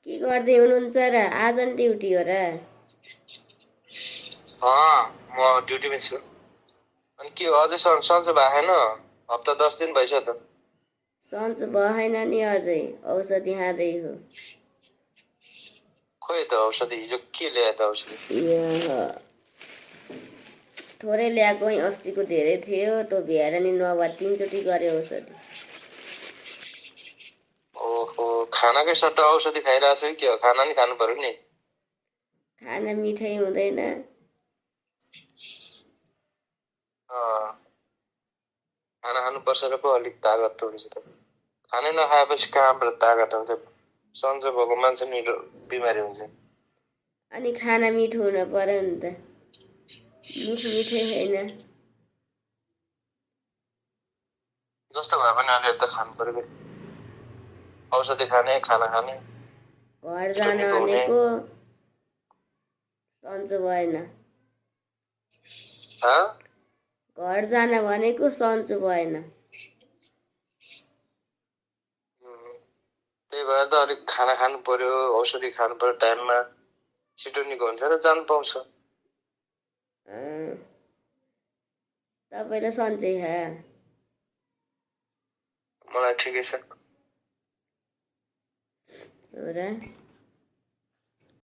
के गर्दै हुनुहुन्छ र? आज नि ड्युटी हो र? म ड्युटीमै छु। अनि के हो अझै सन्चो भएन? हप्ता 10 दिन भइसक्यो त। सन्चो भएन नि अझै, औषधि खाँदै हो। खोइ त औषधि हिजो के ल्याए त औषधि? थोरै ल्याएको अस्तिको धेरै थियो, त्यो भ्याएर नि नभए 3 चोटि गरे औषधि। ओहो, खानाकै सट्टा औषधि खाइरहेको छ कि के हो? खाना नि खानु पर्यो नि। खाना मिठै हुँदैन। खाना खानुपर्छ र पो अलिक तागत हुन्छ त। खानै नखाएपछि कहाँबाट तागत हुन्छ? सन्चो भएको मान्छे नि बिमारी हुन्छ। अनि खाना मिठो हुन पर्यो नि त। मुख मिठै होइन। जस्तो भए पनि अलि त खानु पर्यो। औषधि खाने, खाना खाने, घर मिठो जान मिठो हुने। भनेको सन्चो भएन। घर जान भनेको सन्चो भएन। त्यही भएर त अलिक खाना खानु पर्यो, औषधि खानु पर्यो टाइममा। छिटो निको हुन्छ र जान पाउँछ। तपाईँलाई सन्चै छ? मलाई ठिकै छ। हो र?